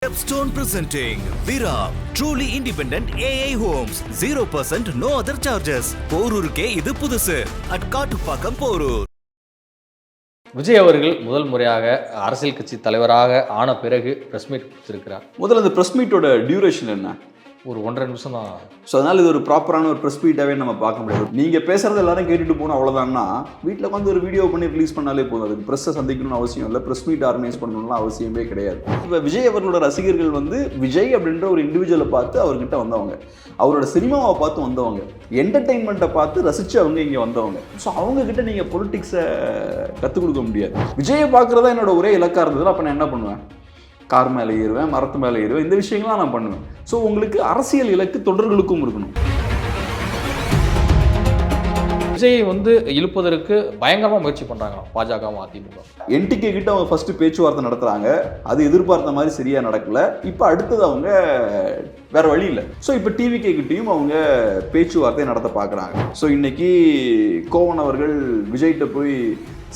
Stepstone presenting Vira, truly independent AI homes, 0% no other charges. போரூருக்கே இது புதுசு at Kattupakkam Porur. Vijay அவர்கள் முதல் முறையாக அரசியல் கட்சி தலைவராக ஆன பிறகு பிரஸ் மீட் கொடுத்திருக்கிறார். முதல்ல அந்த பிரஸ் மீட்டோட டியூரேஷன் என்ன? ஒரு 1.5 நிமிஷம் தான். ஸோ அதனால் இது ஒரு ப்ராப்பரான ஒரு ப்ரெஸ் மீட்டாகவே நம்ம பார்க்க முடியாது. நீங்கள் பேசுகிறது எல்லாரும் கேட்டுட்டு போகணும் அவ்வளோதான்னா வீட்டில் உட்காந்து ஒரு வீடியோ பண்ணி ரிலீஸ் பண்ணாலே போதும். அதுக்கு ப்ரெஸ்ஸை சந்திக்கணும்னு அவசியம் இல்லை, ப்ரெஸ் மீட் ஆர்கனைஸ் பண்ணணும்னு அவசியமே கிடையாது. இப்போ விஜய் அவர்களோட ரசிகர்கள் விஜய் அப்படின்ற ஒரு இண்டிவிஜுவலை பார்த்து அவர்கிட்ட வந்தவங்க, அவரோட சினிமாவை பார்த்து வந்தவங்க, என்டர்டெயின்மெண்ட்டை பார்த்து ரசித்து அவங்க இங்கே வந்தவங்க. ஸோ அவங்கக்கிட்ட நீங்கள் பொலிட்டிக்ஸை கற்றுக் கொடுக்க முடியாது. விஜயை பார்க்குறதா என்னோட ஒரே இலக்காக இருந்தது. அப்போ நான் என்ன பண்ணுவேன்? கார் மேலே ஏறுவேன், மரத்து மேலே ஏறுவேன், இந்த விஷயங்கள்லாம் நான் பண்ணுவேன். ஸோ உங்களுக்கு அரசியல் இலக்கு தொண்டர்களுக்கும் இருக்கணும். விஜய் இழுப்பதற்கு பயங்கரமாக முயற்சி பண்ணுறாங்க பாஜக அதிமுக. என்டிகே கிட்ட அவங்க ஃபர்ஸ்ட் பேச்சுவார்த்தை நடத்துறாங்க, அது எதிர்பார்த்த மாதிரி சரியா நடக்கல. இப்போ அடுத்தது அவங்க வேற வழி இல்லை. ஸோ இப்போ டிவிகே கிட்டையும் அவங்க பேச்சுவார்த்தை நடத்த பார்க்குறாங்க. ஸோ இன்னைக்கு கோவன் அவர்கள் விஜய்கிட்ட போய்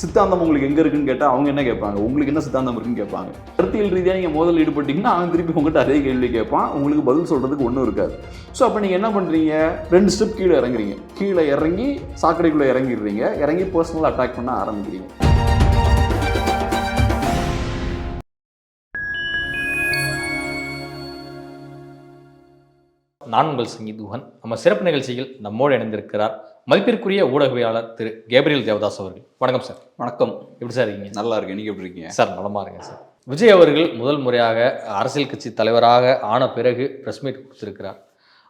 சித்தாந்தம் உங்களுக்கு எங்கே இருக்குன்னு கேட்டால் அவங்க என்ன கேட்பாங்க? உங்களுக்கு என்ன சித்தாந்தம் இருக்குன்னு கேட்பாங்க. கருத்தியல் ரீதியாக நீங்கள் மோதல் ஈடுபட்டீங்கன்னா அவன் திருப்பி உங்கள்கிட்ட அதே கேள்வி கேட்பான், உங்களுக்கு பதில் சொல்கிறதுக்கு ஒன்றும் இருக்காது. ஸோ அப்போ நீங்கள் என்ன பண்ணுறீங்க? 2 ஸ்டெப் கீழே இறங்குறீங்க. கீழே இறங்கி சாக்கடைக்குள்ளே இறங்கிடுறீங்க, இறங்கி பர்சனலாக அட்டாக் பண்ண ஆரம்பிக்கிறீங்க. நான் உங்கள் சங்கீதுவன். நம்ம சிறப்பு நிகழ்ச்சியில் நம்மோடு இணைந்திருக்கிறார் மதிப்பிற்குரிய ஊடகவியாளர் திரு கேப்ரியல் தேவதாஸ் அவர்கள். வணக்கம் சார். வணக்கம். எப்படி சார் இருக்கீங்க? நல்லா இருக்கேன், நீங்கள் எப்படி இருக்கீங்க? சார் நலமா இருக்கேன் சார். விஜய் அவர்கள் முதல் முறையாக அரசியல் கட்சி தலைவராக ஆன பிறகு பிரஸ் மீட் கொடுத்திருக்கிறார்.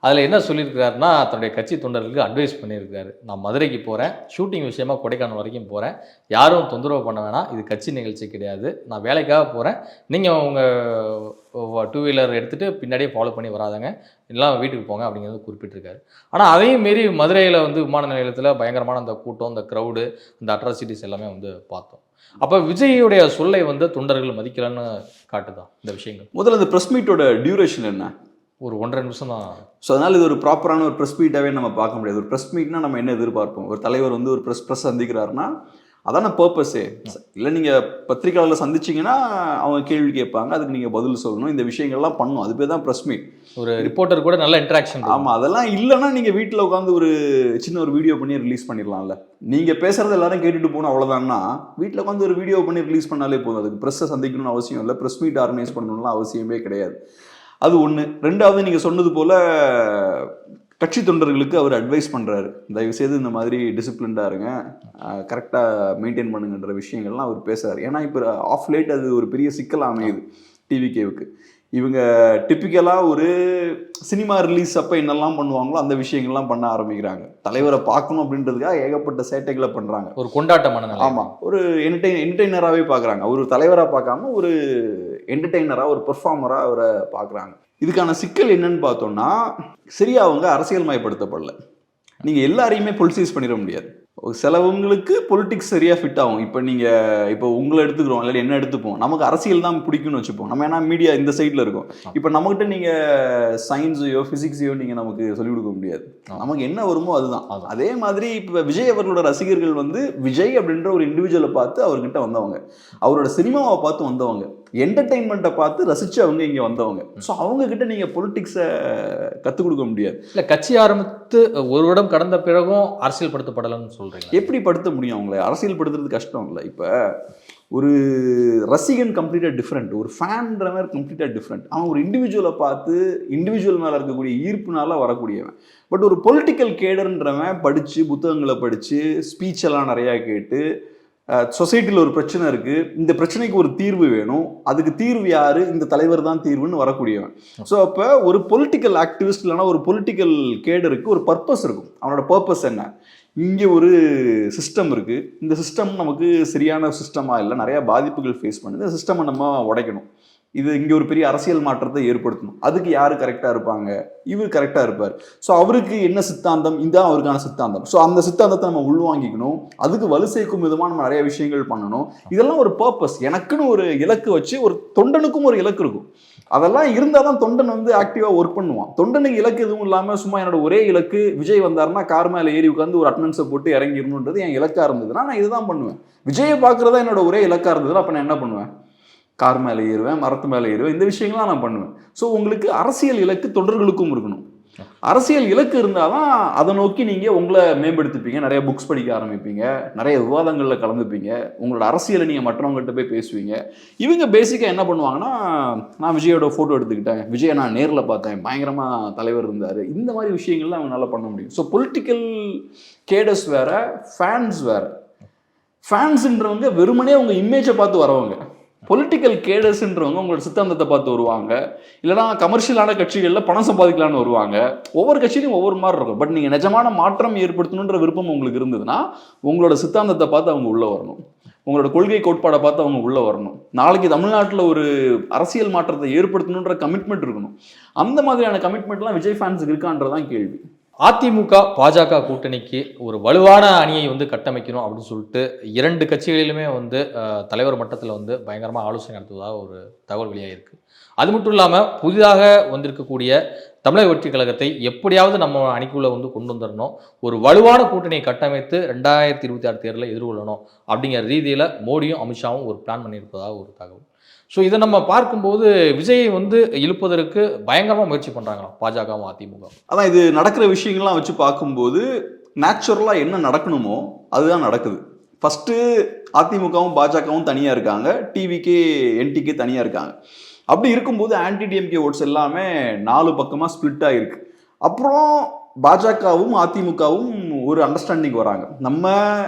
அதில் என்ன சொல்லியிருக்கிறாருன்னா, தன்னுடைய கட்சி தொண்டர்களுக்கு அட்வைஸ் பண்ணியிருக்காரு. நான் மதுரைக்கு போகிறேன், ஷூட்டிங் விஷயமா கொடைக்கானல் வரைக்கும் போகிறேன், யாரும் தொந்தரவு பண்ண வேணாம், இது கட்சி நிகழ்ச்சி கிடையாது, நான் வேலைக்காக போகிறேன், நீங்கள் உங்கள் 2 வீலர் எடுத்துகிட்டு பின்னாடியே ஃபாலோ பண்ணி வராதங்க, எல்லாம் வீட்டுக்கு போங்க அப்படிங்கிறது குறிப்பிட்டிருக்காரு. ஆனால் அதையும் மீறி மதுரையில் விமான நிலையத்தில் பயங்கரமான அந்த கூட்டம், இந்த க்ரௌடு, இந்த அட்ராசிட்டிஸ் எல்லாமே பார்த்தோம். அப்போ விஜய்யுடைய சொல்லை தொண்டர்கள் மதிக்கலன்னு காட்டுதான் இந்த விஷயங்கள். முதல்ல அந்த ப்ரெஸ் மீட்டோட டியூரேஷன் என்ன? ஒரு 1.5 நிமிஷம் தான். ஸோ அதனால் இது ஒரு ப்ராப்பரான ஒரு ப்ரெஸ் மீட்டாகவே நம்ம பார்க்க முடியாது. ஒரு ப்ரெஸ் மீட்னா நம்ம என்ன எதிர்பார்ப்போம்? ஒரு தலைவர் ஒரு ப்ரெஸ் சந்திக்கிறாருன்னா அதான பர்பஸே. இல்லை நீங்கள் பத்திரிகையாளர்களை சந்திச்சிங்கன்னா அவங்க கேள்வி கேட்பாங்க, அதுக்கு நீங்கள் பதில் சொல்லணும், இந்த விஷயங்கள்லாம் பண்ணணும். அது பேர் தான் ப்ரெஸ் மீட். ஒரு ரிப்போர்ட்டர் கூட நல்ல இன்ட்ராக்ஷன். ஆமாம், அதெல்லாம் இல்லைன்னா நீங்கள் வீட்டில் உட்காந்து ஒரு சின்ன ஒரு வீடியோ பண்ணி ரிலீஸ் பண்ணிடலாம்ல. நீங்கள் பேசுகிறது எல்லாரும் கேட்டுட்டு போகணும் அவ்வளோதான்னா வீட்டில் உட்காந்து ஒரு வீடியோ பண்ணி ரிலீஸ் பண்ணாலே போதும். அதுக்கு ப்ரெஸ்ஸை சந்திக்கணும்னு அவசியம் இல்லை, ப்ரெஸ் மீட் ஆர்கனைஸ் பண்ணணும்லாம் அவசியமே கிடையாது. அது ஒன்று. ரெண்டாவது, நீங்கள் சொன்னது போல் கட்சி தொண்டர்களுக்கு அவர் அட்வைஸ் பண்ணுறாரு, தயவுசெய்து இந்த மாதிரி டிசிப்ளின்டாக இருங்க, கரெக்டாக மெயின்டைன் பண்ணுங்கன்ற விஷயங்கள்லாம் அவர் பேசுகிறார். ஏன்னா இப்போ ஆஃப் லேட் அது ஒரு பெரிய சிக்கல் அமையுது டிவிகேவுக்கு. இவங்க டிப்பிக்கலாக ஒரு சினிமா ரிலீஸ் அப்போ என்னெல்லாம் பண்ணுவாங்களோ அந்த விஷயங்கள்லாம் பண்ண ஆரம்பிக்கிறாங்க. தலைவரை பார்க்கணும் அப்படின்றதுக்காக ஏகப்பட்ட சேட்டைகளை பண்ணுறாங்க. ஒரு கொண்டாட்டமான. ஆமாம், ஒரு என்டர்டெய்னராகவே பார்க்குறாங்க. ஒரு தலைவராக பார்க்காம ஒரு என்டர்டெய்னராக, ஒரு பெர்ஃபார்மராக அவரை பார்க்குறாங்க. இதுக்கான சிக்கல் என்னன்னு பார்த்தோம்னா, சரியா அவங்க அரசியல் மயப்படுத்தப்படல. நீங்கள் எல்லாரையுமே பொலிட்டிசைஸ் பண்ணிட முடியாது. சிலவங்களுக்கு பொலிட்டிக்ஸ் சரியாக ஃபிட் ஆகும். இப்போ உங்களை எடுத்துக்கிறோம், இல்லாட்டி என்ன எடுத்துப்போம், நமக்கு அரசியல் தான் பிடிக்கும்னு வச்சுப்போம். நம்ம ஏன்னா மீடியா இந்த சைடில் இருக்கும். இப்போ நம்மகிட்ட நீங்கள் சயின்ஸையோ ஃபிசிக்ஸையோ நீங்கள் நமக்கு சொல்லிக் கொடுக்க முடியாது. நமக்கு என்ன வருமோ அதுதான். அதே மாதிரி இப்போ விஜய் அவர்களோட ரசிகர்கள் விஜய் அப்படின்ற ஒரு இண்டிவிஜுவலை பார்த்து அவர்கிட்ட வந்தவங்க, அவரோட சினிமாவை பார்த்து வந்தவங்க, என்டர்டெயின்மெண்ட்டை பார்த்து ரசித்து அவங்க இங்கே வந்தவங்க. ஸோ அவங்கக்கிட்ட நீங்கள் பொலிட்டிக்ஸை கற்றுக் கொடுக்க முடியாது. இல்லை, கட்சி ஆரம்பித்து ஒரு வருடம் கடந்த பிறகும் அரசியல் படுத்தப்படலைன்னு சொல்கிறீங்க. எப்படி படுத்த முடியும்? அவங்கள அரசியல் படுத்துறது கஷ்டம் இல்லை. இப்போ ஒரு ரசிகன் கம்ப்ளீட்டாக டிஃப்ரெண்ட், ஒரு ஃபேன்ற மாதிரி கம்ப்ளீட்டாக டிஃப்ரெண்ட். அவன் ஒரு இண்டிவிஜுவலை பார்த்து இண்டிவிஜுவல் மேலே இருக்கக்கூடிய ஈர்ப்புனால வரக்கூடியவன். பட் ஒரு பொலிட்டிக்கல் கேடர்ன்றவன் படித்து, புத்தகங்களை படித்து, ஸ்பீச்செல்லாம் நிறையா கேட்டு, சொசைட்டியில் ஒரு பிரச்சனை இருக்குது, இந்த பிரச்சனைக்கு ஒரு தீர்வு வேணும், அதுக்கு தீர்வு யார்? இந்த தலைவர் தான் தீர்வுன்னு வரக்கூடியவன். ஸோ அப்போ ஒரு பொலிட்டிக்கல் ஆக்டிவிஸ்ட் இல்லைனா ஒரு பொலிட்டிக்கல் கேடருக்கு ஒரு பர்பஸ் இருக்கும். அவனோட பர்பஸ் என்ன? இங்கே ஒரு சிஸ்டம் இருக்குது, இந்த சிஸ்டம் நமக்கு சரியான சிஸ்டமாக இல்லை, நிறையா பாதிப்புகள் ஃபேஸ் பண்ணுது, இந்த சிஸ்டமை நம்ம உடைக்கணும், இது இங்கே ஒரு பெரிய அரசியல் மாற்றத்தை ஏற்படுத்தணும். அதுக்கு யார் கரெக்டாக இருப்பாங்க? இவர் கரெக்டாக இருப்பார். ஸோ அவருக்கு என்ன சித்தாந்தம்? இதுதான் அவருக்கான சித்தாந்தம். ஸோ அந்த சித்தாந்தத்தை நம்ம உள்வாங்கிக்கணும், அதுக்கு வலு சேர்க்கும் விதமாக நம்ம நிறைய விஷயங்கள் பண்ணணும். இதெல்லாம் ஒரு பர்பஸ். எனக்குன்னு ஒரு இலக்கு வச்சு, ஒரு தொண்டனுக்கும் ஒரு இலக்கு இருக்கும். அதெல்லாம் இருந்தால் தான் தொண்டன் ஆக்டிவாக ஒர்க் பண்ணுவான். தொண்டனுக்கு இலக்கு எதுவும் இல்லாமல் சும்மா என்னோட ஒரே இலக்கு விஜய் வந்தாருன்னா கார் மேலே ஏறி உட்காந்து ஒரு அட்டண்டன்ஸை போட்டு இறங்கிடணுன்றது என் இலக்காக இருந்ததுன்னா நான் இதுதான் பண்ணுவேன். விஜயை பார்க்குறதா என்னோட ஒரே இலக்காக இருந்ததுன்னா அப்போ நான் என்ன பண்ணுவேன்? கார் மேலே ஏறுவேன், மரத்து மேலே ஏறுவேன், இந்த விஷயங்கள்லாம் நான் பண்ணுவேன். ஸோ உங்களுக்கு அரசியல் இலக்கு தொண்டர்களுக்கும் இருக்கணும். அரசியல் இலக்கு இருந்தாதான் அதை நோக்கி நீங்கள் உங்களை மேம்படுத்திப்பீங்க, நிறைய புக்ஸ் படிக்க ஆரம்பிப்பீங்க, நிறைய விவாதங்களில் கலந்துப்பீங்க, உங்களோட அரசியலை நீங்கள் மற்றவங்ககிட்ட போய் பேசுவீங்க. இவங்க பேசிக்காக என்ன பண்ணுவாங்கன்னா, நான் விஜயோட ஃபோட்டோ எடுத்துக்கிட்டேன், விஜயை நான் நேரில் பார்த்தேன், பயங்கரமாக தலைவர் இருந்தார், இந்த மாதிரி விஷயங்கள்லாம் அவங்களால பண்ண முடியும். ஸோ பொலிட்டிக்கல் கேடர்ஸ் வேற, ஃபேன்ஸ் வேற. ஃபேன்ஸுன்றவங்க வெறுமனே உங்கள் இமேஜை பார்த்து வரவங்க. பொலிட்டிக்கல் கேடர்ஸ்ன்றவங்க உங்களோட சித்தாந்தத்தை பார்த்து வருவாங்க, இல்லைனா கமர்ஷியலான கட்சிகளில் பணம் சம்பாதிக்கலான்னு வருவாங்க. ஒவ்வொரு கட்சியிலும் ஒவ்வொரு மாதிரி இருக்கும். பட் நீங்கள் நிஜமான மாற்றம் ஏற்படுத்தணுன்ற விருப்பம் உங்களுக்கு இருந்ததுன்னா உங்களோட சித்தாந்தத்தை பார்த்து அவங்க உள்ளே வரணும், உங்களோட கொள்கை கோட்பாடை பார்த்து அவங்க உள்ளே வரணும். நாளைக்கு தமிழ்நாட்டில் ஒரு அரசியல் மாற்றத்தை ஏற்படுத்தணுன்ற கமிட்மெண்ட் இருக்கணும். அந்த மாதிரியான கமிட்மெண்ட்லாம் விஜய் ஃபேன்ஸுக்கு இருக்கான்றதான் கேள்வி. அதிமுக பாஜக கூட்டணிக்கு ஒரு வலுவான அணியை வந்து கட்டமைக்கணும் அப்படின்னு சொல்லிட்டு 2 கட்சிகளிலுமே வந்து தலைவர் மட்டத்தில் வந்து பயங்கரமாக ஆலோசனை நடத்துவதாக ஒரு தகவல் வெளியாகிருக்கு. அது மட்டும் இல்லாமல் புதிதாக வந்திருக்கக்கூடிய தமிழக வெற்றி கழகத்தை எப்படியாவது நம்ம அணிக்குள்ளே வந்து கொண்டு வந்துடணும், ஒரு வலுவான கூட்டணியை கட்டமைத்து 2026 தேர்தலை எதிர்கொள்ளணும் அப்படிங்கிற ரீதியில் மோடியும் அமித்ஷாவும் ஒரு பிளான் பண்ணியிருப்பதாக ஒரு தகவல். ஸோ இதை நம்ம பார்க்கும்போது விஜயை வந்து இழுப்பதற்கு பயங்கரமாக முயற்சி பண்ணுறாங்களாம் பாஜகவும் அதிமுக. அதான் இது நடக்கிற விஷயங்கள்லாம் வச்சு பார்க்கும்போது நேச்சுரலாக என்ன நடக்கணுமோ அதுதான் நடக்குது. ஃபஸ்ட்டு அதிமுகவும் பாஜகவும் தனியாக இருக்காங்க, டிவிகே என்டிகே தனியாக இருக்காங்க. அப்படி இருக்கும்போது ஆன்டி டிஎம்கே ஓட்ஸ் எல்லாமே 4 பக்கமாக ஸ்பிளிட் ஆகிருக்கு. அப்புறம் பாஜகவும் அதிமுகவும் ஒரு அண்டர்ஸ்டாண்டிங் வராங்க, நம்ம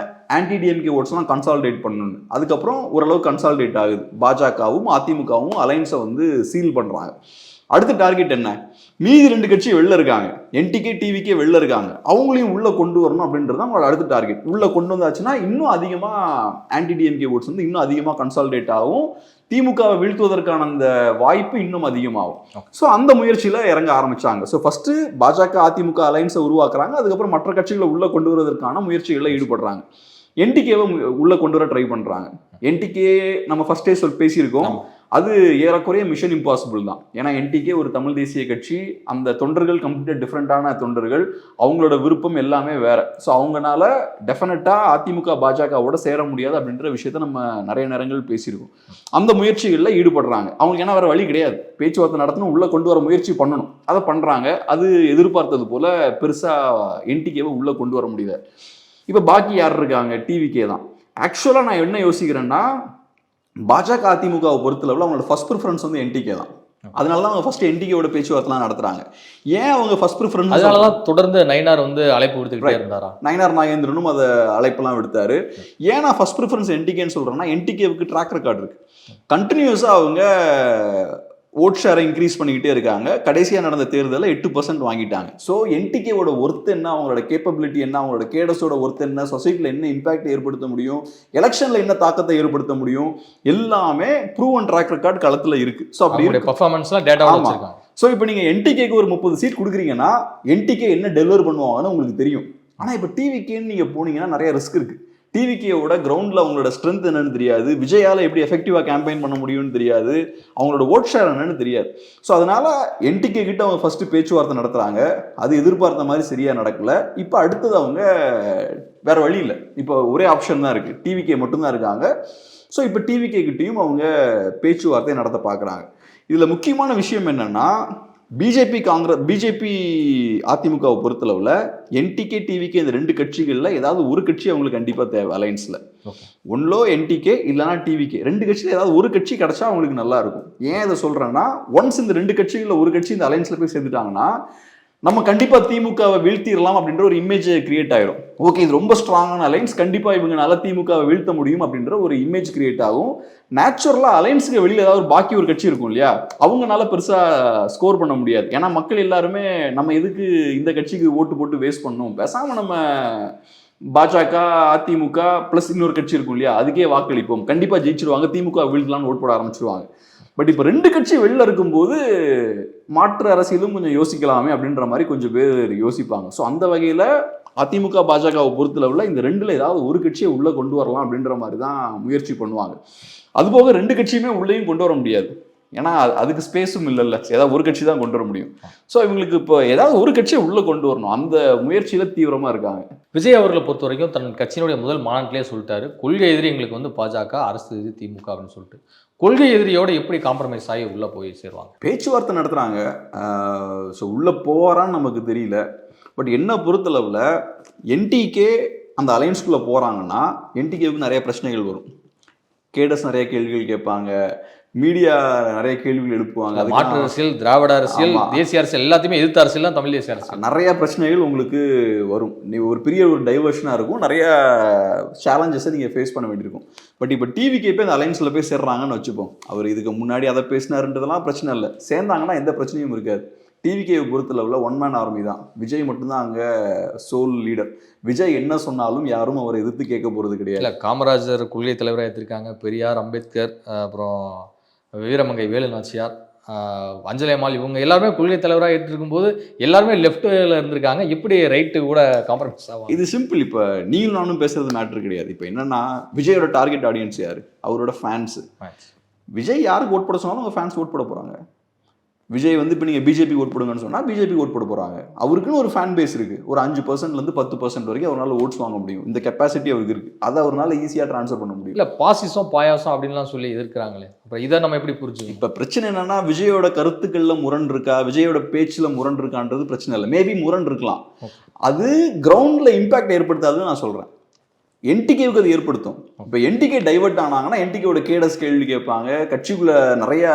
ஆன்டி டிஎம்கே ஓட்ஸ்லாம் கன்சாலிடேட் பண்ணணும்னு. அதுக்கப்புறம் ஓரளவு கன்சாலிடேட் ஆகுது, பாஜகவும் அதிமுகவும் அலைன்ஸை வந்து சீல் பண்ணுறாங்க. அடுத்த டார்கெட் என்ன, மீதி 2 கட்சி வெளில இருக்காங்க, என்டிகே டிவிக்கே வெளில இருக்காங்க, அவங்களையும் உள்ளே கொண்டு வரணும் அப்படின்றது தான் அவங்களோட அடுத்த டார்கெட். உள்ளே கொண்டு வந்தாச்சுன்னா இன்னும் அதிகமாக ஆன்டி டிஎம்கே ஓட்ஸ் வந்து இன்னும் அதிகமாக கன்சாலிடேட் ஆகும், திமுகவை வீழ்த்துவதற்கான அந்த வாய்ப்பு இன்னும் அதிகமாகும். ஸோ அந்த முயற்சியில் இறங்க ஆரம்பிச்சாங்க. ஸோ ஃபர்ஸ்ட் பாஜக அதிமுக அலைன்ஸை உருவாக்குறாங்க, அதுக்கப்புறம் மற்ற கட்சிகளை உள்ளே கொண்டு வருவதற்கான முயற்சிகளில் ஈடுபடுறாங்க. என்டிகேவை உள்ளே கொண்டு வர ட்ரை பண்ணுறாங்க. என்டிகே நம்ம ஃபர்ஸ்டே பேசியிருக்கோம், அது ஏறக்குறைய மிஷன் இம்பாசிபிள் தான். ஏன்னா என்டிகே ஒரு தமிழ் தேசிய கட்சி, அந்த தொண்டர்கள் கம்ப்ளீட்டாக டிஃப்ரெண்டான தொண்டர்கள், அவங்களோட விருப்பம் எல்லாமே வேற. ஸோ அவங்கனால டெஃபினட்டாக அதிமுக பாஜகவோட சேர முடியாது அப்படின்ற விஷயத்த நம்ம நிறைய நேரங்கள் பேசியிருக்கோம். அந்த முயற்சிகளில் ஈடுபடுறாங்க. அவங்களுக்கு ஏன்னா வேற வழி கிடையாது, பேச்சுவார்த்தை நடத்தணும், உள்ளே கொண்டு வர முயற்சி பண்ணணும், அதை பண்ணுறாங்க. அது எதிர்பார்த்தது போல பெருசாக என்டிகேவை உள்ளே கொண்டு வர முடியல. இப்போ பாக்கி யார் இருக்காங்க, டிவிக்கே தான். ஆக்சுவலாக நான் என்ன யோசிக்கிறேன்னா, பாஜக அதிமுகவை பொறுத்தளவில் அவங்களோட ஃபர்ஸ்ட் ப்ரிஃபரன்ஸ் வந்து என்டிகே தான். அதனால தான் அவங்க ஃபர்ஸ்ட் என்டிகேவோட பேச்சுவார்த்தைலாம் நடத்துறாங்க. ஏன் அவங்க ஃபர்ஸ்ட் ப்ரிஃபரன்ஸ், அதனால தான் தொடர்ந்து நயினார் வந்து அழைப்பு விடுத்துக்கிட்டே இருந்தாரா, நயினார் நாகேந்திரனும் அதை அழைப்பெல்லாம் விடுத்தாரு. ஏன் நான் ஃபர்ஸ்ட் ப்ரிஃபரன்ஸ் என்டிகேன்னு சொல்றேன்னா, என்டிகேவுக்கு ட்ராக் ரெக்கார்டு இருக்கு, கண்டினியூஸாக அவங்க ஓட் ஷேரை இன்க்ரீஸ் பண்ணிக்கிட்டே இருக்காங்க. கடைசியாக நடந்த தேர்தலில் 8% வாங்கிட்டாங்க. ஸோ என்டிகேவோட ஒர்த் என்ன, அவங்களோட கேப்பபிலிட்டி என்ன, அவங்களோட கேடஸோட ஒர்த் என்ன, சொசைட்டியில் என்ன இம்பாக்ட் ஏற்படுத்த முடியும், எலெக்ஷனில் என்ன தாக்கத்தை ஏற்படுத்த முடியும், எல்லாமே ப்ரூவன் ட்ராக் ரெக்கார்டு களத்தில் இருக்கு. ஸோ அப்படி பர்ஃபார்மன்ஸ்லாம் டேட்டா வச்சிருக்காங்க. ஸோ இப்போ நீங்கள் என்டிகேக்கு ஒரு 30 சீட் கொடுக்குறீங்கன்னா என்டிகே என்ன டெலிவர் பண்ணுவாங்கன்னு உங்களுக்கு தெரியும். ஆனால் இப்போ டிவிக்கேன்னு நீங்கள் போனீங்கன்னா நிறைய ரிஸ்க் இருக்குது. டிவிகேவோட கிரவுண்டில் அவங்களோட ஸ்ட்ரென்த் என்னன்னு தெரியாது, விஜயால் எப்படி எஃபெக்டிவாக கேம்பெயின் பண்ண முடியும்னு தெரியாது, அவங்களோட ஓட் ஷேர் என்னன்னு தெரியாது. ஸோ அதனால் என்டிகே கிட்ட அவங்க ஃபஸ்ட்டு பேச்சுவார்த்தை நடத்துகிறாங்க, அது எதிர்பார்த்த மாதிரி சரியாக நடக்கல. இப்போ அடுத்தது அவங்க வேறு வழி இல்லை, இப்போ ஒரே ஆப்ஷன் தான் இருக்குது, டிவிகே மட்டும்தான் இருக்காங்க. ஸோ இப்போ டிவிகே கிட்டையும் அவங்க பேச்சுவார்த்தை நடத்த பார்க்குறாங்க. இதில் முக்கியமான விஷயம் என்னென்னா, பிஜேபி அதிமுகவை பொறுத்தளவில் என்டிகே டிவிகே இந்த 2 கட்சிகளில் ஏதாவது ஒரு கட்சி அவங்களுக்கு கண்டிப்பாக தேவை அலைன்ஸில். ஒன்லோ என்டிகே இல்லைனா டிவிகே, 2 கட்சியில் ஏதாவது ஒரு கட்சி கிடைச்சா அவங்களுக்கு நல்லா இருக்கும். ஏன் இதை சொல்கிறேன்னா, ஒன்ஸ் இந்த 2 கட்சிகளில் ஒரு கட்சி இந்த அலைன்ஸில் போய் சேர்ந்துட்டாங்கன்னா நம்ம கண்டிப்பாக திமுகவை வீழ்த்திடலாம் அப்படின்ற ஒரு இமேஜ் கிரியேட் ஆயிடும். ஓகே, இது ரொம்ப ஸ்ட்ராங்கான அலைன்ஸ், கண்டிப்பாக இவங்களால திமுகவை வீழ்த்த முடியும் அப்படின்ற ஒரு இமேஜ் கிரியேட் ஆகும். நேச்சுரலாக அலைன்ஸுக்கு வெளியில் ஏதாவது ஒரு பாக்கி ஒரு கட்சி இருக்கும் இல்லையா, அவங்களால பெருசாக ஸ்கோர் பண்ண முடியாது. ஏன்னா மக்கள் எல்லாருமே நம்ம எதுக்கு இந்த கட்சிக்கு ஓட்டு போட்டு வேஸ்ட் பண்ணணும், பேசாமல் நம்ம பாஜக அதிமுக ப்ளஸ் இன்னொரு கட்சி இருக்கும் இல்லையா, அதுக்கே வாக்களிப்போம், கண்டிப்பாக ஜெயிச்சிருவாங்க, திமுக வீழ்த்தலாம்னு ஓட் போட ஆரம்பிச்சிருவாங்க. பட் இப்போ 2 கட்சி வெளில இருக்கும்போது மாற்று அரசியலும் கொஞ்சம் யோசிக்கலாமே அப்படின்ற மாதிரி கொஞ்சம் பேர் யோசிப்பாங்க. ஸோ அந்த வகையில் அதிமுக பாஜகவை பொறுத்தளவில் இந்த 2ல் ஏதாவது ஒரு கட்சியை உள்ளே கொண்டு வரலாம் அப்படின்ற மாதிரி தான் முயற்சி பண்ணுவாங்க. அதுபோக 2 கட்சியுமே உள்ளேயும் கொண்டு வர முடியாது, ஏன்னா அதுக்கு ஸ்பேஸும் இல்லைல்ல, ஏதாவது ஒரு கட்சி தான் கொண்டு வர முடியும். ஸோ இவங்களுக்கு இப்போ ஏதாவது ஒரு கட்சியை உள்ளே கொண்டு வரணும், அந்த முயற்சியில் தீவிரமாக இருக்காங்க. விஜய் அவர்களை பொறுத்த வரைக்கும் தன் கட்சியினுடைய முதல் மாநாட்டிலே சொல்லிட்டாரு, கொள்கை எதிரி எங்களுக்கு வந்து பாஜக, அரசு எதிரி திமுக அப்படின்னு சொல்லிட்டு. கொள்கை எதிரியோட எப்படி காம்ப்ரமைஸ் ஆகி உள்ளே போய் சேருவாங்க? பேச்சுவார்த்தை நடத்துகிறாங்க. ஸோ உள்ளே போவாரான்னு நமக்கு தெரியல. பட் என்ன பொறுத்தளவில் என்டிகே அந்த அலையன்ஸ்குள்ளே போகிறாங்கன்னா என்டிகேவுக்கு நிறைய பிரச்சனைகள் வரும். கேடஸ் நிறைய கேள்விகள் கேட்பாங்க, மீடியா நிறைய கேள்விகள் எழுப்புவாங்க. மாற்று அரசியல், திராவிட அரசியல், தேசிய அரசியல் எல்லாத்தையுமே எதிர்த்த அரசியல் தான் தமிழ் தேசிய அரசியல். நிறைய பிரச்சனைகள் உங்களுக்கு வரும். நீ ஒரு பெரிய ஒரு டைவர்ஷனாக இருக்கும், நிறைய சேலஞ்சஸை நீங்கள் ஃபேஸ் பண்ண வேண்டியிருக்கும். பட் இப்போ டிவிக்கு போய் அந்த அலைன்ஸில் போய் சேர்றாங்கன்னு வச்சுப்போம். அவர் இதுக்கு முன்னாடி அதை பேசினாருன்றதெல்லாம் பிரச்சனை இல்லை. சேர்ந்தாங்கன்னா எந்த பிரச்சனையும் இருக்காது. டிவிகேவை பொறுத்தளவில் ஒன் மேன் ஆர்மி தான். விஜய் மட்டும்தான் அங்கே சோல் லீடர். விஜய் என்ன சொன்னாலும் யாரும் அவரை எதிர்த்து கேட்க போகிறது கிடையாது. இல்லை, காமராஜர் கொள்கை தலைவராக எடுத்திருக்காங்க, பெரியார், அம்பேத்கர், அப்புறம் வீரமங்கை வேலு நாச்சியார், அஞ்சலி அம்மாள், இவங்க எல்லாருமே கொள்கை தலைவராக எடுத்துருக்கும் போது எல்லாருமே லெஃப்ட்டில் இருந்திருக்காங்க. எப்படி ரைட்டு கூட காம்ப்ரமைஸ் ஆகும்? இது சிம்பிள். இப்போ நீயும் நானும் பேசுறது மேட்ரு கிடையாது. இப்போ என்னன்னா, விஜயோட டார்கெட் ஆடியன்ஸ் யார்? அவரோட ஃபேன்ஸு. விஜய் யாருக்கு ஓட் போட சொன்னாலும் அவங்க ஃபேன்ஸ் ஓட் போட போகிறாங்க. விஜய் இப்போ நீங்கள் பிஜேபி ஓட் போடுங்கன்னு சொன்னால் பிஜேபி ஓட் போட போகிறாங்க. அவருக்குன்னு ஒரு ஃபேன் பேஸ் இருக்குது. ஒரு 5% 10% வரைக்கும் அவரால் ஓட்ஸ் வாங்க முடியும். இந்த கெப்பாசிட்டி அவருக்கு இருக்குது. அதை அவரால் ஈஸியாக ட்ரான்ஸ்ஃபர் பண்ண முடியும். இல்லை, பாசிசம் பாயாசம் அப்படின்லாம் சொல்லி எதிர்க்கிறாங்களே, அப்புறம் இதை நம்ம எப்படி புரிஞ்சு? இப்போ பிரச்சனை என்னன்னா, விஜயோட கருத்துக்களில் முரண் இருக்கா, விஜயோட பேச்சில் முரண் இருக்கான்றது பிரச்சனை இல்லை. மேபி முரண் இருக்கலாம். அது கிரவுண்டில் இம்பாக்ட் ஏற்படுத்தாதுன்னு நான் சொல்கிறேன். என்டிகேவுக்கு அது ஏற்படுத்தும். இப்போ என்டிகே டைவர்ட் ஆனாங்கன்னா என்டிகேவோட கேடஸ் கேள்வி கேட்பாங்க, கட்சிக்குள்ள நிறைய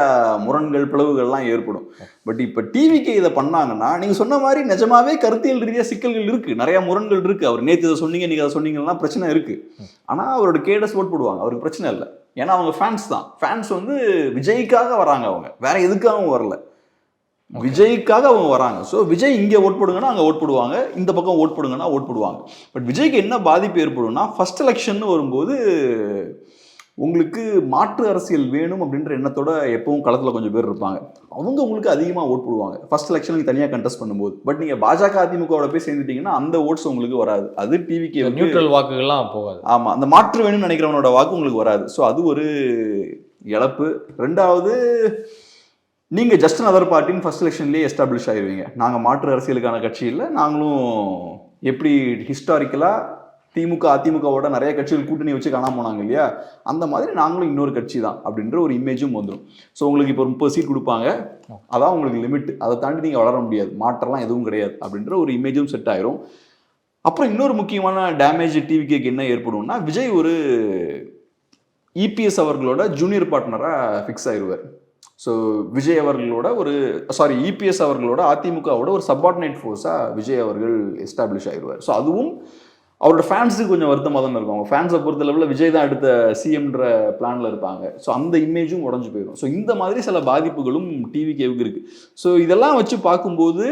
முரண்கள் பிளவுகள்லாம் ஏற்படும். பட் இப்போ டிவிகே இதை பண்ணாங்கன்னா நீங்கள் சொன்ன மாதிரி நிஜமாவே கருத்தியல் ரீதியாக சிக்கல்கள் இருக்குது, நிறைய முரண்கள் இருக்குது. அவர் நேற்று இதை சொன்னீங்க, நீங்கள் அதை சொன்னீங்கன்னா பிரச்சனை இருக்குது. ஆனால் அவரோட கேடஸ் ஓட் போடுவாங்க, அவருக்கு பிரச்சனை இல்லை. ஏன்னா அவங்க ஃபேன்ஸ் தான். ஃபேன்ஸ் விஜய்க்காக வராங்க, அவங்க வேற எதுக்காகவும் வரல, விஜய்க்காக அவங்க வராங்க. ஸோ விஜய் இங்கே ஓட் போடுங்கன்னா அங்கே ஓட் போடுவாங்க, இந்த பக்கம் ஓட் போடுங்கன்னா ஓட் போடுவாங்க. பட் விஜய்க்கு என்ன பாதிப்பு ஏற்படும்னா, ஃபர்ஸ்ட் எலெக்ஷன் வரும்போது உங்களுக்கு மாற்று அரசியல் வேணும் அப்படின்ற எண்ணத்தோட எப்பவும் களத்தில் கொஞ்சம் பேர் இருப்பாங்க. அவங்க உங்களுக்கு அதிகமாக ஓட் போடுவாங்க ஃபர்ஸ்ட் எலெக்ஷனுக்கு தனியாக கண்டெஸ்ட் பண்ணும்போது. பட் நீங்கள் பாஜக அதிமுகவோட போய் சேர்ந்துட்டீங்கன்னா அந்த ஓட்ஸ் உங்களுக்கு வராது. அது டிவிக்கு நியூட்ரல் வாக்குகள்லாம் போகாது. ஆமாம், அந்த மாற்று வேணும்னு நினைக்கிறவனோட வாக்கு உங்களுக்கு வராது. ஸோ அது ஒரு இழப்பு. ரெண்டாவது, நீங்கள் ஜஸ்ட் அதர் பார்ட்டின்னு ஃபர்ஸ்ட் எலெக்ஷன்லேயே எஸ்டாப்ளிஷ் ஆகிடுவீங்க. நாங்கள் மாற்று அரசியலுக்கான கட்சி இல்லை, நாங்களும் எப்படி ஹிஸ்டாரிக்கலாக திமுக அதிமுகவோட நிறைய கட்சிகள் கூட்டணி வச்சு காணாம போனாங்க இல்லையா, அந்த மாதிரி நாங்களும் இன்னொரு கட்சி தான் அப்படின்ற ஒரு இமேஜும் வந்துடும். ஸோ உங்களுக்கு இப்போ 30 சீட் கொடுப்பாங்க, அதான் உங்களுக்கு லிமிட், அதை தாண்டி நீங்கள் வளர முடியாது, மாற்றலாம் எதுவும் கிடையாது அப்படின்ற ஒரு இமேஜும் செட் ஆயிரும். அப்புறம் இன்னொரு முக்கியமான டேமேஜ் டிவிகேக்கு என்ன ஏற்படும்னா, விஜய் ஒரு இபிஎஸ் அவர்களோட ஜூனியர் பார்ட்னராக ஃபிக்ஸ் ஆயிடுவார். ஸோ விஜய் அவர்களோட இபிஎஸ் அவர்களோட அதிமுகவோட ஒரு சப்பார்டினேட் ஃபோர்ஸாக விஜய் அவர்கள் எஸ்டாப்ளிஷ் ஆயிடுவார். ஸோ அதுவும் அவரோட ஃபேன்ஸுக்கு கொஞ்சம் வருத்தமாக தான் இருக்கும். அவங்க ஃபேன்ஸை பொறுத்த லெவலில் விஜய் தான் அடுத்த சிஎம்ன்ற பிளானில் இருப்பாங்க. ஸோ அந்த இமேஜும் உடஞ்சி போயிடும். ஸோ இந்த மாதிரி சில பாதிப்புகளும் டிவிகேவுக்கு இருக்குது. ஸோ இதெல்லாம் வச்சு பார்க்கும்போது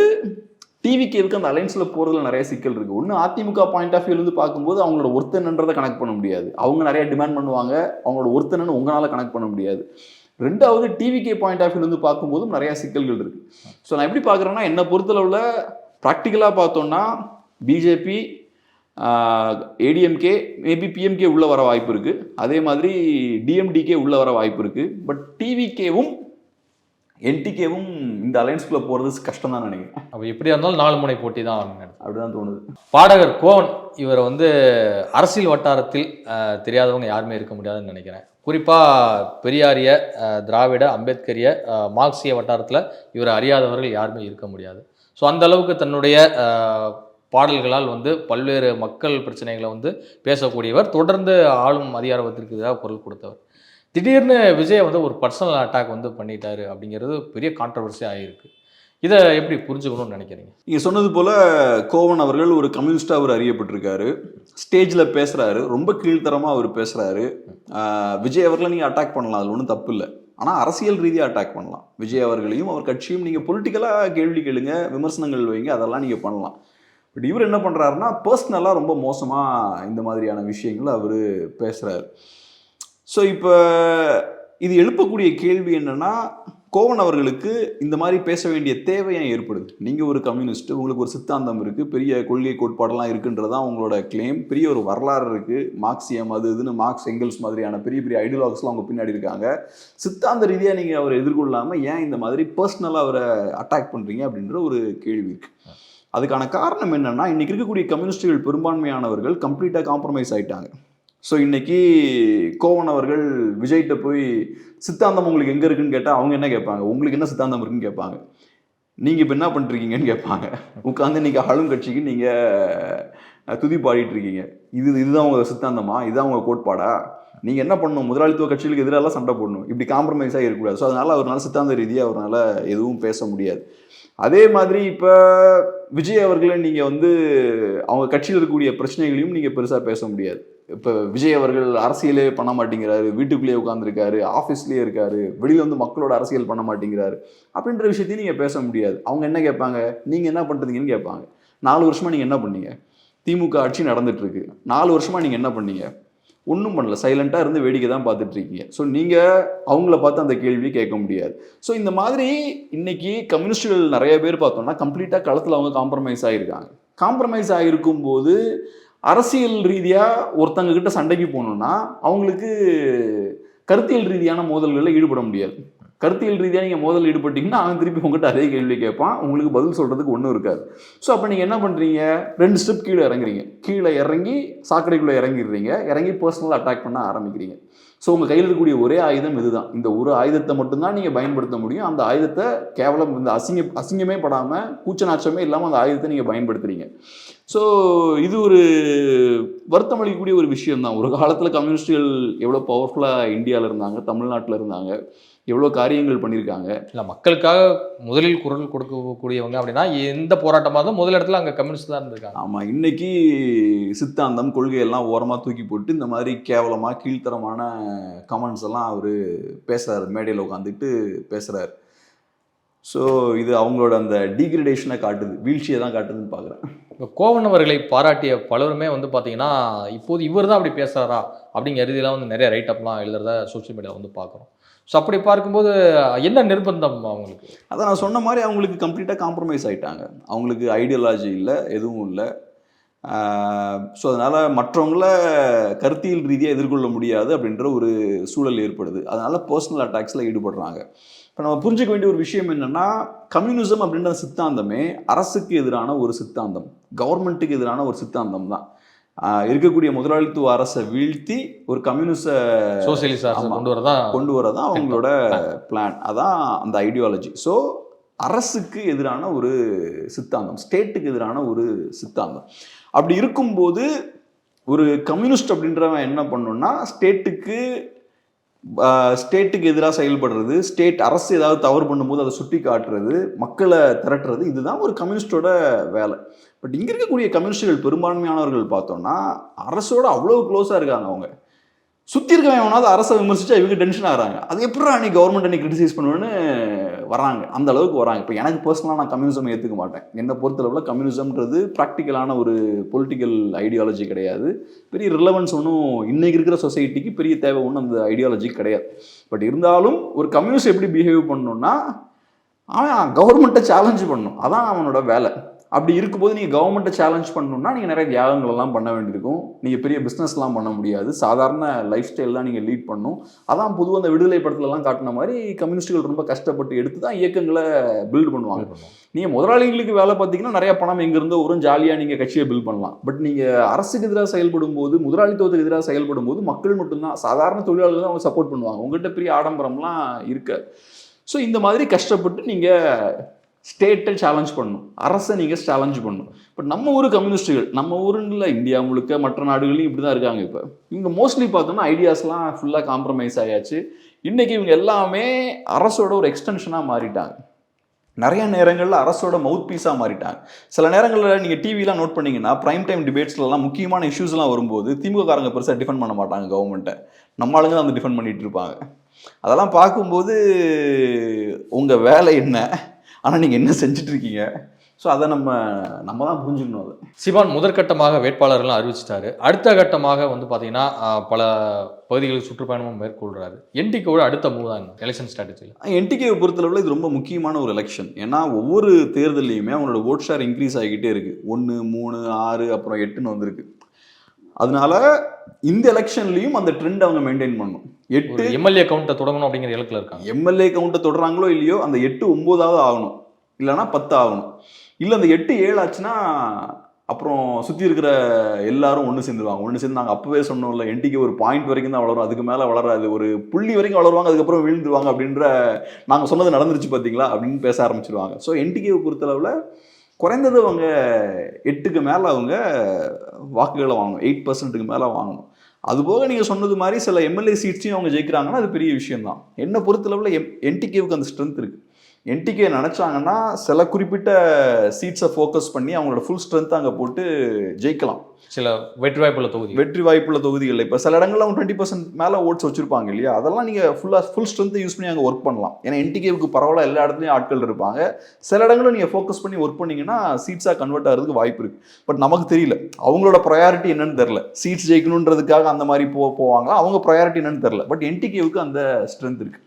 டிவிகேவுக்கு அந்த அலைன்ஸில் போகிறதுல நிறைய சிக்கல் இருக்குது. ஒன்று, அதிமுக பாயிண்ட் ஆஃப் வியூலேருந்து பார்க்கும்போது அவங்களோட ஒருத்தனன்றதை கனெக்ட் பண்ண முடியாது. அவங்க நிறைய டிமாண்ட் பண்ணுவாங்க, அவங்களோட ஒருத்தனன்னு உங்களால் கனெக்ட் பண்ண முடியாது. ரெண்டாவது, டிவிகே பாயிண்ட் ஆஃப் வியூலேருந்து பார்க்கும்போதும் நிறையா சிக்கல்கள் இருக்குது. ஸோ நான் எப்படி பார்க்குறேன்னா, என்னை பொறுத்தளவில் ப்ராக்டிக்கலாக பார்த்தோன்னா பிஜேபி, ஏடிஎம்கே, மேபி பிஎம்கே உள்ளே வர வாய்ப்பு இருக்குது. அதே மாதிரி டிஎம்டிகே உள்ளே வர வாய்ப்பு இருக்குது. பட் டிவிகேவும் என்டிகேவும் இந்த அலைன்ஸ்குள்ளே போகிறது கஷ்டம் தான் நினைக்கிறேன். அப்போ எப்படியா இருந்தாலும் 4 முனை போட்டி தான் அப்படிதான் தோணுது. பாடகர் கோவன் இவரை அரசியல் வட்டாரத்தில் தெரியாதவங்க யாருமே இருக்க முடியாதுன்னு நினைக்கிறேன். குறிப்பாக பெரியாரிய, திராவிட, அம்பேத்கரிய, மார்க்சிய வட்டாரத்தில் இவரை அறியாதவர்கள் யாருமே இருக்க முடியாது. ஸோ அந்த அளவுக்கு தன்னுடைய பாடல்களால் பல்வேறு மக்கள் பிரச்சனைகளை பேசக்கூடியவர், தொடர்ந்து ஆளும் அதிகாரத்திற்கு எதிராக குரல் கொடுத்தவர். திடீர்னு விஜய் ஒரு பர்சனல் அட்டாக் பண்ணிட்டாரு அப்படிங்கிறது பெரிய கான்ட்ரவர்சி ஆகியிருக்கு. இதை எப்படி புரிஞ்சுக்கணும்னு நினைக்கிறீங்க? நீங்கள் சொன்னது போல் கோவன் அவர்கள் ஒரு கம்யூனிஸ்டாக அவர் அறியப்பட்டிருக்காரு. ஸ்டேஜில் பேசுகிறாரு, ரொம்ப கீழ்த்தரமாக அவர் பேசுகிறாரு. விஜய் அவர்களை நீங்கள் அட்டாக் பண்ணலாம், அதில் ஒன்றும் தப்பு இல்லை. ஆனால் அரசியல் ரீதியாக அட்டாக் பண்ணலாம். விஜய் அவர்களையும் அவர் கட்சியும் நீங்கள் பொலிட்டிக்கலாக கேள்வி கேளுங்க, விமர்சனங்கள் வைங்க, அதெல்லாம் நீங்கள் பண்ணலாம். பட் இவர் என்ன பண்ணுறாருன்னா, பர்சனலாக ரொம்ப மோசமாக இந்த மாதிரியான விஷயங்களை அவர் பேசுகிறாரு. ஸோ இப்போ இது எழுப்பக்கூடிய கேள்வி என்னென்னா, கோவன் அவர்களுக்கு இந்த மாதிரி பேச வேண்டிய தேவை ஏன் ஏற்படுது? நீங்கள் ஒரு கம்யூனிஸ்ட், உங்களுக்கு ஒரு சித்தாந்தம் இருக்குது, பெரிய கொள்கை கோட்பாடெல்லாம் இருக்குன்றதான் உங்களோட கிளைம், பெரிய ஒரு வரலாறு இருக்குது, மார்க்சியம் அது இதுன்னு மார்க்ஸ் எங்கல்ஸ் மாதிரியான பெரிய பெரிய ஐடியாலஜிஸ்லாம் அவங்க பின்னாடி இருக்காங்க. சித்தாந்த ரீதியாக நீங்கள் அவரை எதிர்கொள்ளாமல் ஏன் இந்த மாதிரி பர்சனலாக அவரை அட்டாக் பண்ணுறீங்க அப்படின்ற ஒரு கேள்வி இருக்குது. அதுக்கான காரணம் என்னென்னா, இன்றைக்கி இருக்கக்கூடிய கம்யூனிஸ்டுகள் பெரும்பான்மையானவர்கள் கம்ப்ளீட்டாக காம்ப்ரமைஸ் ஆகிட்டாங்க. ஸோ இன்னைக்கு கோவன் அவர்கள் விஜய்கிட்ட போய் சித்தாந்தம் உங்களுக்கு எங்கே இருக்குன்னு கேட்டால் அவங்க என்ன கேட்பாங்க, உங்களுக்கு என்ன சித்தாந்தம் இருக்குன்னு கேட்பாங்க. நீங்கள் இப்போ என்ன பண்ணிருக்கீங்கன்னு கேட்பாங்க. உட்காந்து இன்னைக்கு ஆளும் கட்சிக்கு நீங்கள் துதி பாடிட்டு இருக்கீங்க. இதுதான் உங்கள் சித்தாந்தமா, இதுதான் உங்கள் கோட்பாடா? நீங்கள் என்ன பண்ணணும், முதலாளித்துவ கட்சிகளுக்கு எதிராக சண்டை போடணும், இப்படி காம்ப்ரமைஸாக இருக்கக்கூடாது. ஸோ அதனால் அவரால் சித்தாந்த ரீதியாக அவரால் எதுவும் பேச முடியாது. அதே மாதிரி இப்போ விஜய் அவர்களை நீங்கள் வந்து அவங்க கட்சியில் இருக்கக்கூடிய பிரச்சனைகளையும் நீங்கள் பெருசாக பேச முடியாது. இப்போ விஜய் அவர்கள் அரசியலே பண்ண மாட்டேங்கிறாரு, வீட்டுக்குள்ளேயே உட்காந்துருக்காரு, ஆஃபீஸ்லேயே இருக்காரு, வெளியில் வந்து மக்களோட அரசியல் பண்ண மாட்டேங்கிறாரு அப்படின்ற விஷயத்தையும் நீங்கள் பேச முடியாது. அவங்க என்ன கேட்பாங்க, நீங்கள் என்ன பண்ணுறீங்கன்னு கேட்பாங்க. 4 வருஷமாக நீங்கள் என்ன பண்ணீங்க, திமுக ஆட்சி நடந்துட்டு இருக்கு, 4 வருஷமாக நீங்கள் என்ன பண்ணீங்க, ஒன்றும் பண்ணல, சைலண்டாக இருந்து வேடிக்கை தான் பார்த்துட்டு இருக்கீங்க. ஸோ நீங்கள் அவங்கள பார்த்து அந்த கேள்வியை கேட்க முடியாது. ஸோ இந்த மாதிரி இன்னைக்கு கம்யூனிஸ்டுகள் நிறைய பேர் பார்த்தோம்னா கம்ப்ளீட்டாக களத்தில் அவங்க காம்ப்ரமைஸ் ஆகிருக்காங்க. காம்ப்ரமைஸ் ஆகிருக்கும் போது அரசியல் ரீதியாக ஒருத்தங்க கிட்ட சண்டைக்கு போகணுன்னா அவங்களுக்கு கருத்தியல் ரீதியான மோதல்களில் ஈடுபட முடியாது. கருத்தியல் ரீதியாக நீங்கள் மோதல் ஈடுபட்டீங்கன்னா அவன் திருப்பி உங்கள்கிட்ட அதே கேள்வி கேட்பான், உங்களுக்கு பதில் சொல்கிறதுக்கு ஒன்றும் இருக்காது. ஸோ அப்போ நீங்கள் என்ன பண்ணுறீங்க, 2 ஸ்டெப் கீழே இறங்குறீங்க. கீழே இறங்கி சாக்கடைக்குள்ளே இறங்கிடுறீங்க, இறங்கி பர்சனலாக அட்டாக் பண்ண ஆரம்பிக்கிறீங்க. ஸோ உங்கள் கையில் இருக்கக்கூடிய ஒரே ஆயுதம் இதுதான். இந்த ஒரு ஆயுதத்தை மட்டும்தான் நீங்கள் பயன்படுத்த முடியும். அந்த ஆயுதத்தை கேவலம் இந்த அசிங்கமே படாமல், கூச்ச நாச்சமே இல்லாமல் அந்த ஆயுதத்தை நீங்கள் பயன்படுத்துறீங்க. ஸோ இது ஒரு வருத்தம் அளிக்கக்கூடிய ஒரு விஷயம் தான். ஒரு காலத்தில் கம்யூனிஸ்டுகள் எவ்வளோ பவர்ஃபுல்லாக இந்தியாவில் இருந்தாங்க, தமிழ்நாட்டில் இருந்தாங்க, எவ்வளோ காரியங்கள் பண்ணியிருக்காங்க. இல்லை, மக்களுக்காக முதலில் குரல் கொடுக்கக்கூடியவங்க அப்படின்னா எந்த போராட்டமாக இருந்தாலும் முதல் இடத்துல அங்கே கம்யூனிஸ்ட் தான் இருந்திருக்காங்க. ஆமாம், இன்னைக்கு சித்தாந்தம் கொள்கையெல்லாம் ஓரமாக தூக்கி போட்டு இந்த மாதிரி கேவலமாக கீழ்த்தரமான கமெண்ட்ஸ் எல்லாம் அவர் பேசுகிறாரு, மேடையில் உட்காந்துட்டு பேசுகிறாரு. ஸோ இது அவங்களோட அந்த டீக்ரடேஷனை காட்டுது, வீழ்ச்சியை தான் காட்டுதுன்னு பார்க்குறேன். இப்போ கோவன் அவர்களை பாராட்டிய பலருமே வந்து பார்த்தீங்கன்னா இப்போது இவர் தான் அப்படி பேசுகிறாரா அப்படிங்கிற ரீதியெல்லாம் வந்து நிறைய ரைட்டப்லாம் எழுதுறத சோஷியல் மீடியாவில் வந்து பார்க்குறோம். ஸோ அப்படி பார்க்கும்போது என்ன நிர்பந்தம் அவங்களுக்கு? அதான் நான் சொன்ன மாதிரி அவங்களுக்கு கம்ப்ளீட்டாக காம்ப்ரமைஸ் ஆகிட்டாங்க. அவங்களுக்கு ஐடியாலஜி இல்லை, எதுவும் இல்லை. ஸோ அதனால் மற்றவங்கள கருத்தியல் ரீதியாக எதிர்கொள்ள முடியாது அப்படின்ற ஒரு சூழல் ஏற்படுது. அதனால் பர்சனல் அட்டாக்ஸில் ஈடுபடுறாங்க. இப்போ நம்ம புரிஞ்சுக்க வேண்டிய ஒரு விஷயம் என்னென்னா, கம்யூனிசம் அப்படின்ற சித்தாந்தமே அரசுக்கு எதிரான ஒரு சித்தாந்தம், கவர்மெண்ட்டுக்கு எதிரான ஒரு சித்தாந்தம் தான். இருக்கக்கூடிய முதலாளித்துவ அரசை வீழ்த்தி ஒரு கம்யூனிச சோசியலிச கொண்டு வரதான் அவங்களோட பிளான். அதான் அந்த ஐடியாலஜி. ஸோ அரசுக்கு எதிரான ஒரு சித்தாந்தம், ஸ்டேட்டுக்கு எதிரான ஒரு சித்தாந்தம். அப்படி இருக்கும்போது ஒரு கம்யூனிஸ்ட் அப்படின்றவன் என்ன பண்ணணும்னா, ஸ்டேட்டுக்கு எதிராக செயல்படுறது, ஸ்டேட் அரசு ஏதாவது தவறு பண்ணும்போது அதை சுட்டி காட்டுறது, மக்களை திரட்டுறது, இதுதான் ஒரு கம்யூனிஸ்டோட வேலை. பட் இங்கே இருக்கக்கூடிய கம்யூனிஸ்டுகள் பெரும்பான்மையானவர்கள் பார்த்தோம்னா அரசோட அவ்வளோ க்ளோஸாக இருக்காங்க. அவங்க சுற்றி இருக்கவன் எவனாவது அரசை விமர்சிச்சா இவங்க டென்ஷன் ஆகிறாங்க. அது எப்படா நீ கவர்மெண்ட் நீ கிரிட்டிசைஸ் பண்ணுவேன்னு வராங்க, அந்த அளவுக்கு வராங்க. இப்போ எனக்கு பர்சனலாக நான் கம்யூனிசம் ஏற்றுக்க மாட்டேன். என்னை பொறுத்தளவில் கம்யூனிசம்ன்றது ப்ராக்டிக்கலான ஒரு பொலிட்டிக்கல் ஐடியாலஜி கிடையாது. பெரிய ரிலவன்ஸ் ஒன்றும் இன்றைக்கி இருக்கிற சொசைட்டிக்கு பெரிய தேவை ஒன்றும் அந்த ஐடியாலஜி கிடையாது. பட் இருந்தாலும் ஒரு கம்யூனிஸ்ட் எப்படி பிஹேவ் பண்ணணும்னா, அவன் கவர்மெண்ட்டை சேலஞ்சு பண்ணணும், அதான் அவனோட வேலை. அப்படி இருக்கும்போது நீங்கள் கவர்மெண்ட்டை சேலஞ்ச் பண்ணணும்னா நீங்கள் நிறைய தியாகங்களெல்லாம் பண்ண வேண்டியிருக்கும். நீங்கள் பெரிய பிஸ்னஸ்லாம் பண்ண முடியாது, சாதாரண லைஃப் ஸ்டைல் தான் நீங்கள் லீட் பண்ணணும். அதான் பொதுவாக அந்த விடுதலை படத்துலலாம் காட்டின மாதிரி கம்யூனிஸ்டுகள் ரொம்ப கஷ்டப்பட்டு எடுத்து தான் இயக்கங்களை பில்டு பண்ணுவாங்க. நீங்கள் முதலாளிகளுக்கு வேலை பார்த்தீங்கன்னா நிறைய பணம் எங்கேருந்தோ வரும், ஜாலியாக நீங்கள் கட்சியை பில்ட் பண்ணலாம். பட் நீங்கள் அரசுக்கு எதிராக செயல்படும் போது, முதலாளித்துவத்துக்கு எதிராக செயல்படும் போது மக்கள் மட்டும்தான், சாதாரண தொழிலாளர்கள் தான் அவங்க சப்போர்ட் பண்ணுவாங்க. உங்கள்கிட்ட பெரிய ஆடம்பரம்லாம் இருக்காது. ஸோ இந்த மாதிரி கஷ்டப்பட்டு நீங்கள் ஸ்டேட்டை சேலஞ்ச் பண்ணணும், அரசை நீங்கள் சேலஞ்ச் பண்ணணும். பட் நம்ம ஊர் கம்யூனிஸ்டுகள், நம்ம ஊருன்னு இந்தியா முழுக்க மற்ற நாடுகளையும் இப்படி தான் இருக்காங்க. இப்போ இவங்க மோஸ்ட்லி பார்த்தோம்னா ஐடியாஸ்லாம் ஃபுல்லாக காம்ப்ரமைஸ் ஆயாச்சு. இன்றைக்கி இவங்க எல்லாமே அரசோட ஒரு எக்ஸ்டென்ஷனாக மாறிட்டாங்க. நிறைய நேரங்களில் அரசோட மவுத் பீஸாக மாறிட்டாங்க. சில நேரங்களில் நீங்கள் டிவிலாம் நோட் பண்ணிங்கன்னா ப்ரைம் டைம் டிபேட்ஸ்லாம் முக்கியமான இஷ்யூஸ்லாம் வரும்போது திமுககாரங்க பெருசாக டிஃபெண்ட் பண்ண மாட்டாங்க கவர்மெண்ட்டை, நம்ம ஆளுங்க தான் வந்து டிஃபெண்ட் பண்ணிகிட்டு இருப்பாங்க. அதெல்லாம் பார்க்கும்போது உங்கள் வேலை என்ன, ஆனால் நீங்கள் என்ன செஞ்சுட்டு இருக்கீங்க? ஸோ அதை நம்ம தான் புரிஞ்சுக்கணும். அது சிவான் முதற்கட்டமாக வேட்பாளர்கள்லாம் அறிவிச்சிட்டாரு. அடுத்த கட்டமாக வந்து பார்த்தீங்கன்னா பல பகுதிகளுக்கு சுற்றுப்பயணமும் மேற்கொள்கிறாரு. என்டிகேவோட அடுத்த மூவ் தான் எலெக்ஷன் ஸ்ட்ராட்டஜியில். என்டிகேவை பொறுத்தளவில் இது ரொம்ப முக்கியமான ஒரு எலெக்ஷன். ஏன்னா ஒவ்வொரு தேர்தலையுமே அவங்களோட ஓட் ஷேர் இன்க்ரீஸ் ஆகிக்கிட்டே இருக்குது. 1, 3, 6 அப்புறம் 8ன்னு வந்திருக்கு. அதனால இந்த எலெக்ஷன்லையும் அந்த ட்ரெண்ட் அவங்க மெயின்டைன் பண்ணணும். 8 எம்எல்ஏ கவுண்ட்டை தொடங்கணும் அப்படிங்கிற இலக்கில் இருக்காங்க. எம்எல்ஏ கவுண்ட்டை தொடராங்களோ இல்லையோ அந்த 8 9 ஆகணும், இல்லைனா 10 ஆகணும். இல்லை அந்த 8 7 ஆச்சுன்னா அப்புறம் சுற்றி இருக்கிற எல்லாரும் ஒன்று சேர்ந்துருவாங்க. ஒன்று சேர்ந்து நாங்கள் அப்போவே சொன்னோம்ல, என்டிகே ஒரு பாயிண்ட் வரைக்கும் தான் வளரும், அதுக்கு மேலே வளராது, ஒரு புள்ளி வரைக்கும் வளருவாங்க, அதுக்கப்புறம் விழுந்துருவாங்க அப்படின்ற நாங்கள் சொன்னது நடந்துருச்சு பார்த்தீங்களா அப்படின்னு பேச ஆரம்பிச்சிருவாங்க. ஸோ என்டிகேவை பொறுத்தளவில் குறைந்தது அவங்க 8க்கு மேலே அவங்க வாக்குகளை வாங்கணும், 8% மேலே வாங்கணும். அதுபோக நீங்கள் சொன்னது மாதிரி சில எம்எல்ஏ சீட்ஸையும் அவங்க ஜெயிக்கிறாங்கன்னா அது பெரிய விஷயம் தான். என்னை பொறுத்தளவில் என்டிகேவுக்கு அந்த ஸ்ட்ரென்த் இருக்குது. என்டிகே நினச்சாங்கன்னா சில குறிப்பிட்ட சீட்ஸை ஃபோக்கஸ் பண்ணி அவங்களோட ஃபுல் ஸ்ட்ரென்த்தை அங்கே போட்டு ஜெயிக்கலாம். சில வெற்றி வாய்ப்புள்ள தொகுதிகளில் இப்போ சில இடங்களில் அவங்க 20% மேலே ஓட்ஸ் வச்சுருப்பாங்க இல்லையா, அதெல்லாம் நீங்கள் ஃபுல் ஸ்ட்ரென்த்தை யூஸ் பண்ணி அங்கே ஒர்க் பண்ணலாம். ஏன்னா என்டிகேவுக்கு பரவாயில்ல, எல்லா இடத்துலையும் ஆட்கள் இருப்பாங்க. சில இடங்களும் நீங்கள் ஃபோக்கஸ் பண்ணி ஒர்க் பண்ணிங்கன்னா சீட்ஸாக கன்வெர்ட் ஆகிறதுக்கு வாய்ப்பு இருக்குது. பட் நமக்கு தெரியல அவங்களோட ப்ரையாரிட்டி என்னன்னு தெரில. சீட்ஸ் ஜெயிக்கணுன்றதுக்காக அந்த மாதிரி போவாங்க, அவங்க ப்ரையாரிட்டி என்னன்னு தெரில. பட் என்டிகேவுக்கு அந்த ஸ்ட்ரென்த் இருக்குது.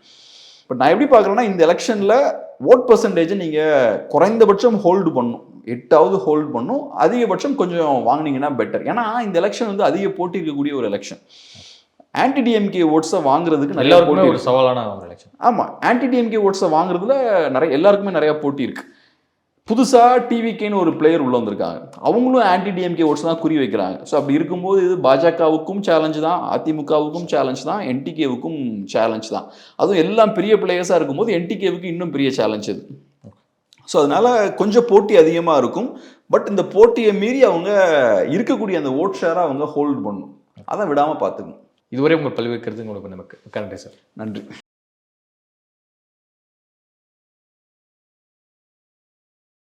பட் நான் எப்படி பார்க்குறேன்னா, இந்த எலெக்ஷனில் ஓட் பர்சன்டேஜை நீங்கள் குறைந்தபட்சம் ஹோல்டு பண்ணும், 8ஆவது ஹோல்டு பண்ணும், அதிகபட்சம் கொஞ்சம் வாங்கினீங்கன்னா பெட்டர். ஏன்னா இந்த எலெக்ஷன் வந்து அதிக போட்டி இருக்கக்கூடிய ஒரு எலெக்ஷன். ஆன்டி டிஎம்கே ஓட்ஸை வாங்குறதுக்கு நிறைய போட்டி, ஒரு சவாலான ஒரு எலெக்ஷன். ஆமாம், ஆன்டி டிஎம்கே ஓட்ஸை வாங்குறதுல எல்லாருக்குமே நிறைய போட்டி இருக்குது. புதுசாக டிவிகேன்னு ஒரு பிளேயர் உள்ள வந்திருக்காங்க, அவங்களும் ஆன்டி டிஎம்கே ஓட்ஸ் தான் குறி வைக்கிறாங்க. ஸோ அப்படி இருக்கும்போது இது பாஜகவுக்கும் சேலஞ்சு தான், அதிமுகவுக்கும் சேலஞ்ச் தான், என்டிகேவுக்கும் சேலஞ்ச் தான். அதுவும் எல்லாம் பெரிய பிளேயர்ஸாக இருக்கும்போது என்டிகேவுக்கு இன்னும் பெரிய சேலஞ்ச் இது. ஸோ அதனால கொஞ்சம் போட்டி அதிகமாக இருக்கும். பட் இந்த போட்டியை மீறி அவங்க இருக்கக்கூடிய அந்த ஓட் ஷேரை அவங்க ஹோல்டு பண்ணணும், அதை விடாமல் பார்த்துக்கணும். இதுவரை உங்கள் பல்வேறு கருத்துங்களுக்கு நமக்கு நன்றி சார். நன்றி.